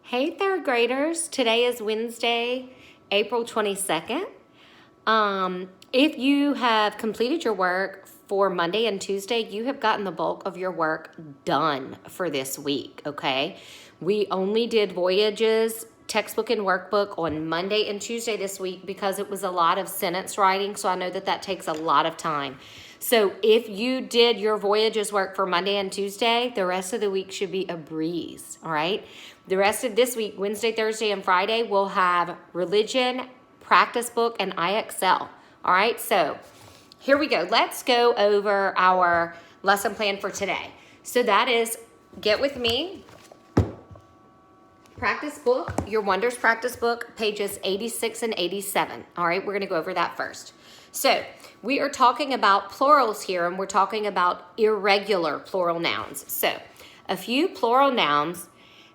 Hey, third graders. Today is Wednesday, April 22nd. If you have completed your work for Monday and Tuesday, you have gotten the bulk of your work done for this week, okay? We only did Voyages, textbook and workbook on Monday and Tuesday this week because it was a lot of sentence writing, so I know that takes a lot of time. So if you did your Voyages work for Monday and Tuesday, the rest of the week should be a breeze, all right? The rest of this week, Wednesday, Thursday, and Friday, we'll have religion, practice book, and IXL, all right? So here we go. Let's go over our lesson plan for today. So that is, get with me, practice book, your Wonders practice book, pages 86 and 87. All right, we're going to go over that first. So we are talking about plurals here, and we're talking about irregular plural nouns. So a few plural nouns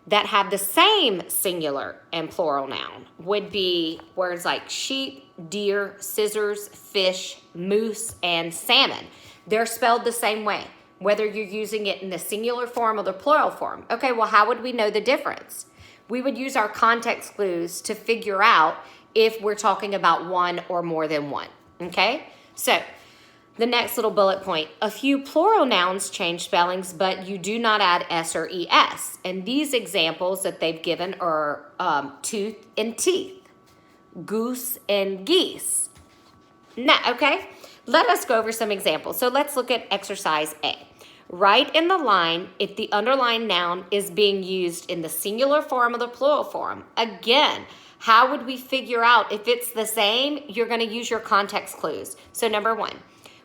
that have the same singular and plural noun would be words like sheep, deer, scissors, fish, moose, and salmon. They're spelled the same way, whether you're using it in the singular form or the plural form. Okay, well, how would we know the difference? We would use our context clues to figure out if we're talking about one or more than one, okay? So the next little bullet point, a few plural nouns change spellings, but you do not add S or ES. And these examples that they've given are tooth and teeth, goose and geese. Now, okay, let us go over some examples. So let's look at exercise A. Write in the line if the underlined noun is being used in the singular form or the plural form. Again, how would we figure out if it's the same? You're going to use your context clues. So number one,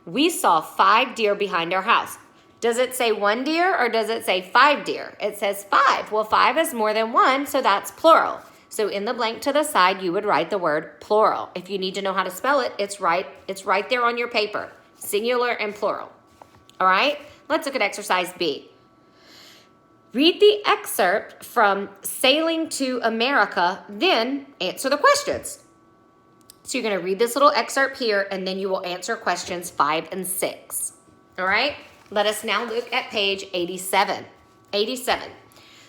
we saw 5 deer behind our house. Does it say 1 deer or does it say 5 deer? It says 5. Well, 5 is more than 1, so that's plural. So in the blank to the side, you would write the word plural. If you need to know how to spell it, it's right there on your paper, singular and plural. All right, let's look at exercise B. Read the excerpt from Sailing to America, then answer the questions. So you're going to read this little excerpt here, and then you will answer questions 5 and 6. All right, let us now look at page 87. 87.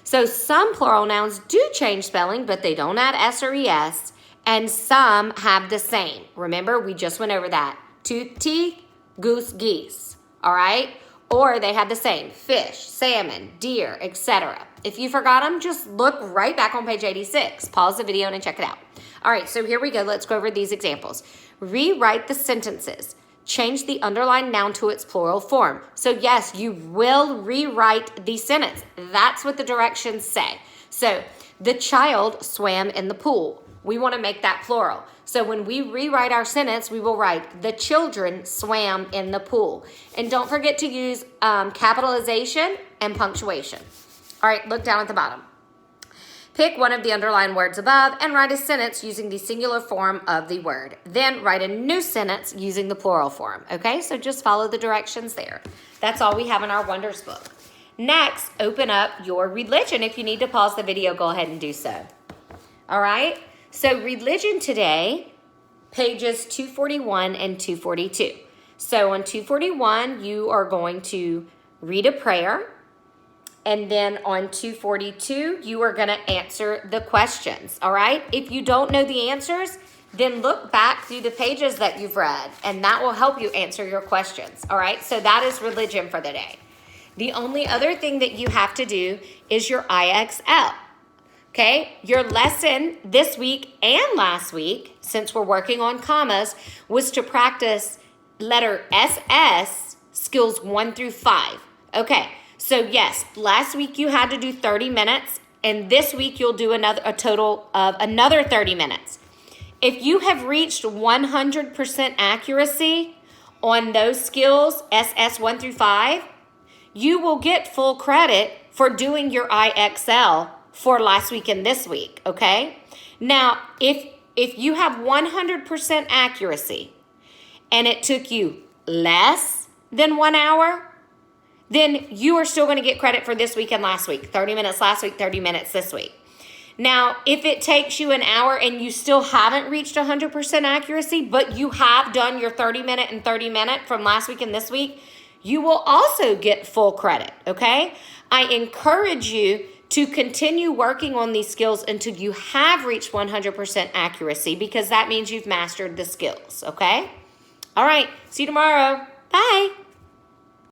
So some plural nouns do change spelling, but they don't add S or ES, and some have the same. Remember, we just went over that. Tooth, teeth, goose, geese. All right? Or they have the same. Fish, salmon, deer, etc. If you forgot them, just look right back on page 86. Pause the video and check it out. All right, so here we go. Let's go over these examples. Rewrite the sentences. Change the underlined noun to its plural form. So yes, you will rewrite the sentence. That's what the directions say. So the child swam in the pool. We want to make that plural. So when we rewrite our sentence, we will write, the children swam in the pool. And don't forget to use capitalization and punctuation. All right, look down at the bottom. Pick one of the underlined words above and write a sentence using the singular form of the word. Then write a new sentence using the plural form. Okay, so just follow the directions there. That's all we have in our Wonders book. Next, open up your religion. If you need to pause the video, go ahead and do so. All right, so religion today, pages 241 and 242. So on 241, you are going to read a prayer. And then on 242, you are going to answer the questions, all right? If you don't know the answers, then look back through the pages that you've read, and that will help you answer your questions, all right? So that is religion for the day. The only other thing that you have to do is your IXL, okay? Your lesson this week and last week, since we're working on commas, was to practice letter SS, skills 1 through 5, okay? So yes, last week you had to do 30 minutes, and this week you'll do a total of another 30 minutes. If you have reached 100% accuracy on those skills, SS 1 through 5, you will get full credit for doing your IXL for last week and this week, okay? Now, if you have 100% accuracy and it took you less than 1 hour, then you are still going to get credit for this week and last week. 30 minutes last week, 30 minutes this week. Now, if it takes you an hour and you still haven't reached 100% accuracy, but you have done your 30 minute and 30 minute from last week and this week, you will also get full credit, okay? I encourage you to continue working on these skills until you have reached 100% accuracy, because that means you've mastered the skills, okay? All right, see you tomorrow. Bye.